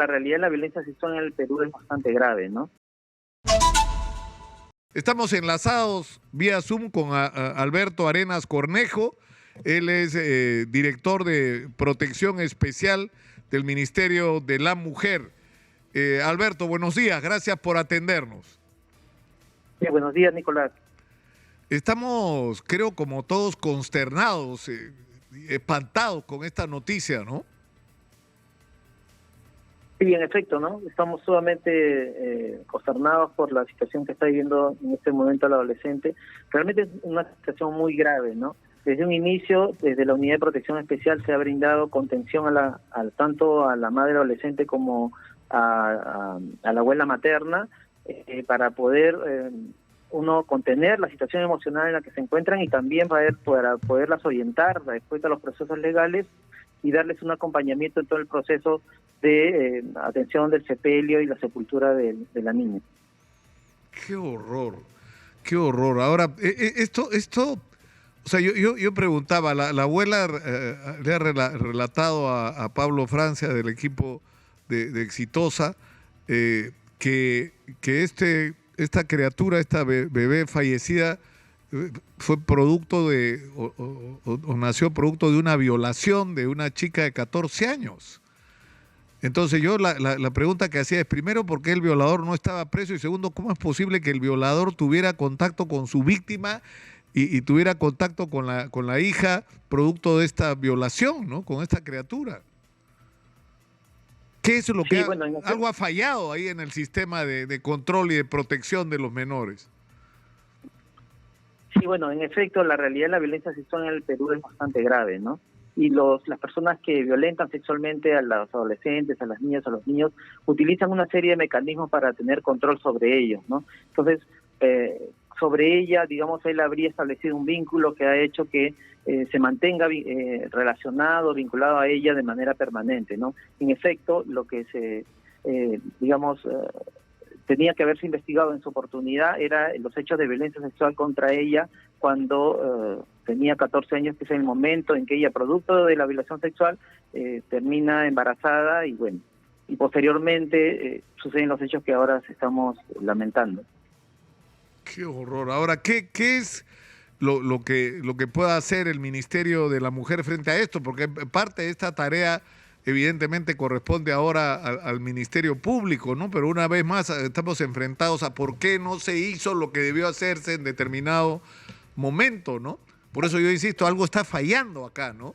la realidad de la violencia sexual en el Perú es bastante grave, ¿no? Estamos enlazados vía Zoom con Alberto Arenas Cornejo. Él es director de Protección Especial del Ministerio de la Mujer. Alberto, buenos días, gracias por atendernos. Sí, buenos días, Nicolás. Estamos, creo, como todos consternados, espantados con esta noticia, ¿no? Sí, en efecto, ¿no? Estamos sumamente consternados por la situación que está viviendo en este momento el adolescente. Realmente es una situación muy grave, ¿no? Desde un inicio, desde la Unidad de Protección Especial se ha brindado contención tanto a la madre adolescente como a la abuela materna para poder uno contener la situación emocional en la que se encuentran y también para poderlas orientar después a los procesos legales y darles un acompañamiento en todo el proceso de atención del sepelio y la sepultura de la niña. ¡Qué horror! ¡Qué horror! Ahora, esto, o sea, yo preguntaba, la abuela le ha relatado a Pablo Francia del equipo de Exitosa que esta criatura, esta bebé fallecida, fue producto o nació producto de una violación de una chica de 14 años. Entonces yo la pregunta que hacía es, primero, ¿por qué el violador no estaba preso? Y segundo, ¿cómo es posible que el violador tuviera contacto con su víctima y tuviera contacto con la hija producto de esta violación, ¿no? Con esta criatura. ¿Qué es lo que algo ha fallado ahí en el sistema de control y de protección de los menores? Sí, bueno, en efecto, la realidad de la violencia sexual en el Perú es bastante grave, ¿no? Y las personas que violentan sexualmente a los adolescentes, a las niñas, a los niños, utilizan una serie de mecanismos para tener control sobre ellos, ¿no? Entonces, sobre ella, digamos, él habría establecido un vínculo que ha hecho que se mantenga relacionado, vinculado a ella de manera permanente, ¿no? En efecto, lo que tenía que haberse investigado en su oportunidad era los hechos de violencia sexual contra ella cuando tenía 14 años, que es el momento en que ella, producto de la violación sexual, termina embarazada y bueno, y posteriormente suceden los hechos que ahora estamos lamentando. ¡Qué horror! Ahora, ¿qué es lo que pueda hacer el Ministerio de la Mujer frente a esto? Porque parte de esta tarea evidentemente corresponde ahora al Ministerio Público, ¿no? Pero una vez más estamos enfrentados a por qué no se hizo lo que debió hacerse en determinado momento, ¿no? Por eso yo insisto, algo está fallando acá, ¿no?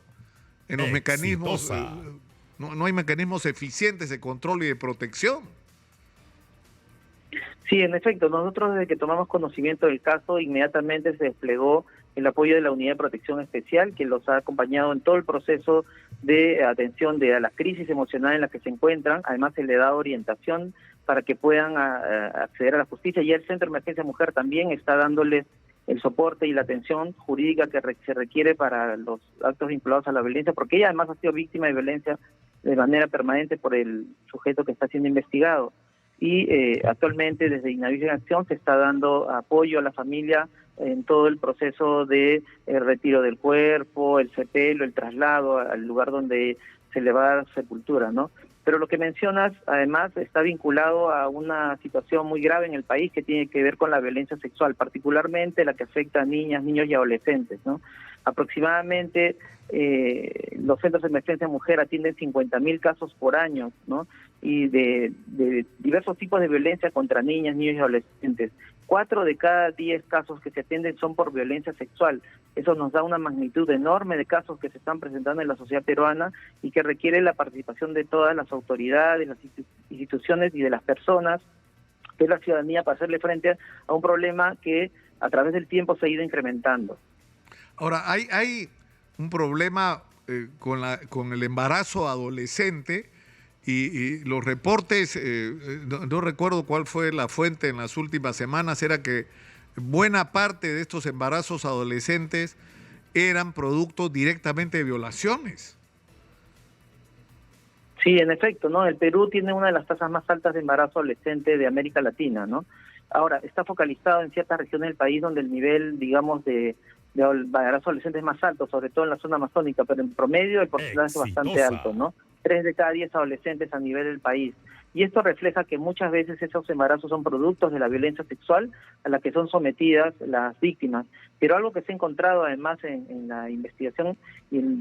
En los mecanismos, no hay mecanismos eficientes de control y de protección. Sí, en efecto, nosotros desde que tomamos conocimiento del caso, inmediatamente se desplegó el apoyo de la Unidad de Protección Especial, que los ha acompañado en todo el proceso de atención a la crisis emocional en la que se encuentran. Además, se le da orientación para que puedan acceder a la justicia, y el Centro de Emergencia Mujer también está dándoles el soporte y la atención jurídica que se requiere para los actos vinculados a la violencia, porque ella además ha sido víctima de violencia de manera permanente por el sujeto que está siendo investigado. Y actualmente desde Inavisa en Acción se está dando apoyo a la familia en todo el proceso de retiro del cuerpo, el sepelio, el traslado al lugar donde se le va a dar sepultura, ¿no? Pero lo que mencionas, además, está vinculado a una situación muy grave en el país que tiene que ver con la violencia sexual, particularmente la que afecta a niñas, niños y adolescentes, ¿no? Aproximadamente los centros de emergencia mujer atienden 50.000 casos por año, ¿no? Y de diversos tipos de violencia contra niñas, niños y adolescentes. 4 de cada 10 casos que se atienden son por violencia sexual. Eso nos da una magnitud enorme de casos que se están presentando en la sociedad peruana y que requiere la participación de todas las autoridades, las instituciones y de las personas, de la ciudadanía, para hacerle frente a un problema que a través del tiempo se ha ido incrementando. Ahora, hay un problema con el embarazo adolescente y los reportes, no recuerdo cuál fue la fuente en las últimas semanas, era que buena parte de estos embarazos adolescentes eran producto directamente de violaciones. Sí, en efecto, ¿no? El Perú tiene una de las tasas más altas de embarazo adolescente de América Latina, ¿no? Ahora, está focalizado en ciertas regiones del país donde el nivel, digamos, de de embarazos adolescentes más alto, sobre todo en la zona amazónica, pero en promedio el porcentaje es bastante alto, ¿no? 3 de cada 10 adolescentes a nivel del país. Y esto refleja que muchas veces esos embarazos son productos de la violencia sexual a la que son sometidas las víctimas. Pero algo que se ha encontrado además en la investigación y en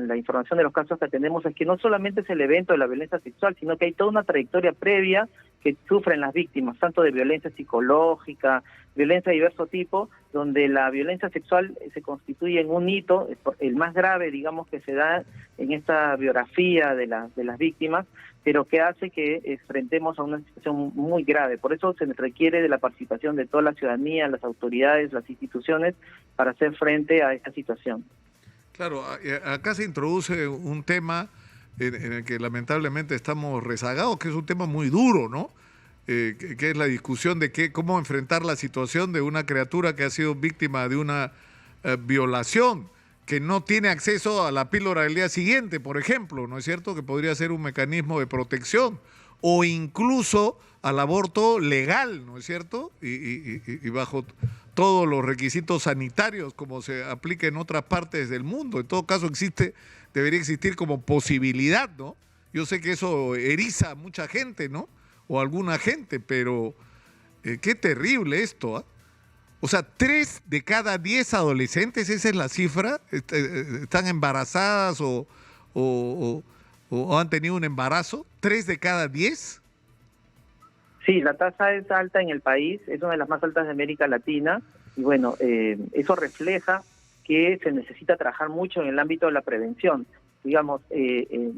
la información de los casos que tenemos es que no solamente es el evento de la violencia sexual, sino que hay toda una trayectoria previa que sufren las víctimas, tanto de violencia psicológica, violencia de diverso tipo, donde la violencia sexual se constituye en un hito, el más grave, digamos, que se da en esta biografía de las víctimas, pero que hace que enfrentemos a una situación muy grave. Por eso se requiere de la participación de toda la ciudadanía, las autoridades, las instituciones, para hacer frente a esta situación. Claro, acá se introduce un tema en el que lamentablemente estamos rezagados, que es un tema muy duro, ¿no? Que es la discusión de cómo enfrentar la situación de una criatura que ha sido víctima de una violación, que no tiene acceso a la píldora del día siguiente, por ejemplo, ¿no es cierto? Que podría ser un mecanismo de protección, o incluso al aborto legal, ¿no es cierto? Y bajo todos los requisitos sanitarios como se aplica en otras partes del mundo. En todo caso debería existir como posibilidad, ¿no? Yo sé que eso eriza a mucha gente, ¿no? O a alguna gente, pero qué terrible esto, ¿eh? O sea, 3 de cada 10 adolescentes, esa es la cifra, están embarazadas o han tenido un embarazo, 3 de cada 10. Sí, la tasa es alta en el país, es una de las más altas de América Latina, y bueno, eso refleja que se necesita trabajar mucho en el ámbito de la prevención. Digamos,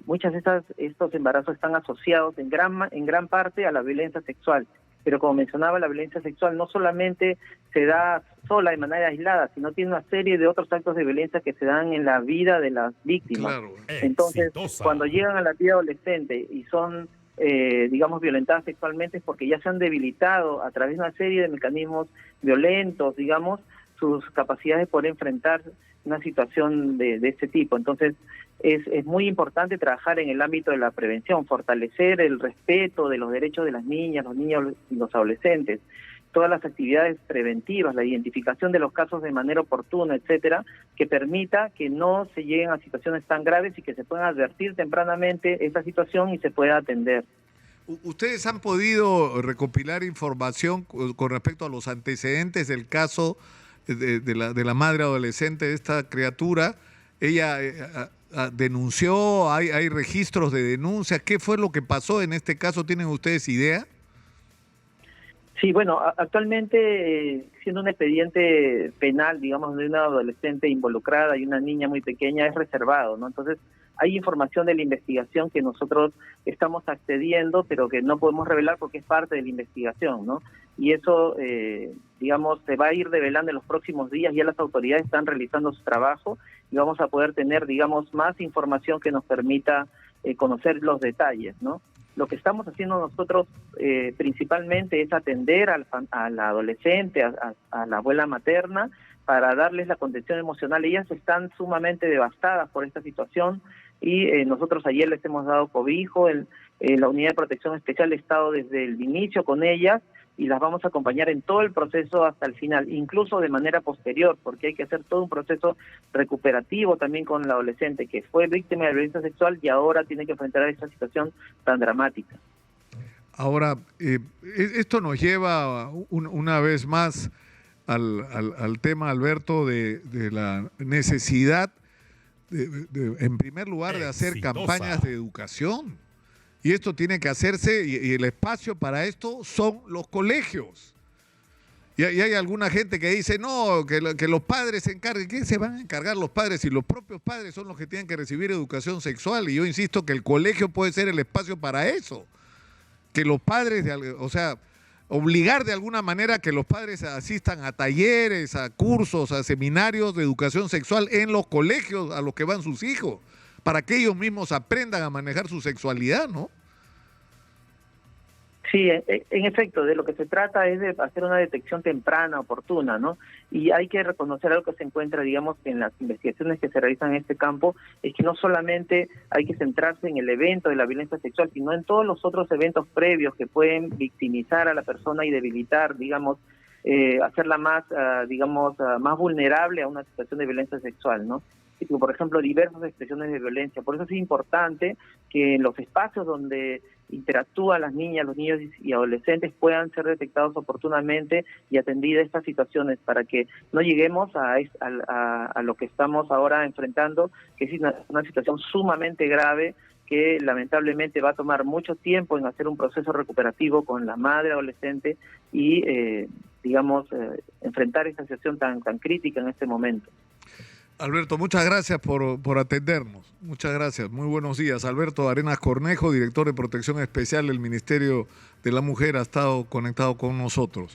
muchas de estos embarazos están asociados en gran parte a la violencia sexual. Pero como mencionaba, la violencia sexual no solamente se da sola de manera aislada, sino tiene una serie de otros actos de violencia que se dan en la vida de las víctimas. Claro. Entonces, cuando llegan a la vida adolescente y son, violentadas sexualmente, es porque ya se han debilitado a través de una serie de mecanismos violentos, sus capacidades de poder enfrentar una situación de este tipo. Entonces, es muy importante trabajar en el ámbito de la prevención, fortalecer el respeto de los derechos de las niñas, los niños y los adolescentes, todas las actividades preventivas, la identificación de los casos de manera oportuna, etcétera, que permita que no se lleguen a situaciones tan graves y que se puedan advertir tempranamente esta situación y se pueda atender. ¿Ustedes han podido recopilar información con respecto a los antecedentes del caso de la madre adolescente de esta criatura? ¿Ella denunció? ¿Hay registros de denuncia? ¿Qué fue lo que pasó en este caso? ¿Tienen ustedes idea? Sí, bueno, actualmente siendo un expediente penal, de una adolescente involucrada y una niña muy pequeña, es reservado, ¿no? Entonces, hay información de la investigación que nosotros estamos accediendo, pero que no podemos revelar porque es parte de la investigación, ¿no? Y eso, se va a ir develando en los próximos días. Ya las autoridades están realizando su trabajo y vamos a poder tener, más información que nos permita conocer los detalles, ¿no? Lo que estamos haciendo nosotros principalmente es atender a la adolescente, a la abuela materna, para darles la contención emocional. Ellas están sumamente devastadas por esta situación y nosotros ayer les hemos dado cobijo. La Unidad de Protección Especial ha estado desde el inicio con ellas y las vamos a acompañar en todo el proceso hasta el final, incluso de manera posterior, porque hay que hacer todo un proceso recuperativo también con la adolescente que fue víctima de violencia sexual y ahora tiene que enfrentar esta situación tan dramática. Ahora, esto nos lleva una vez más al tema, Alberto, de la necesidad, en primer lugar, de hacer campañas de educación. Y esto tiene que hacerse, y el espacio para esto son los colegios. Y hay alguna gente que dice, no, que los padres se encarguen. ¿Qué se van a encargar los padres si los propios padres son los que tienen que recibir educación sexual? Y yo insisto que el colegio puede ser el espacio para eso. Que los padres, obligar de alguna manera que los padres asistan a talleres, a cursos, a seminarios de educación sexual en los colegios a los que van sus hijos, para que ellos mismos aprendan a manejar su sexualidad, ¿no? Sí, en efecto, de lo que se trata es de hacer una detección temprana, oportuna, ¿no? Y hay que reconocer algo que se encuentra, en las investigaciones que se realizan en este campo, es que no solamente hay que centrarse en el evento de la violencia sexual, sino en todos los otros eventos previos que pueden victimizar a la persona y debilitar, hacerla más, más vulnerable a una situación de violencia sexual, ¿no? Y como, por ejemplo, diversas expresiones de violencia. Por eso es importante que en los espacios donde interactúan las niñas, los niños y adolescentes puedan ser detectados oportunamente y atendidas estas situaciones, para que no lleguemos a lo que estamos ahora enfrentando, que es una situación sumamente grave, que lamentablemente va a tomar mucho tiempo en hacer un proceso recuperativo con la madre adolescente y, enfrentar esta situación tan crítica en este momento. Alberto, muchas gracias por atendernos. Muchas gracias. Muy buenos días. Alberto Arenas Cornejo, director de Protección Especial del Ministerio de la Mujer, ha estado conectado con nosotros.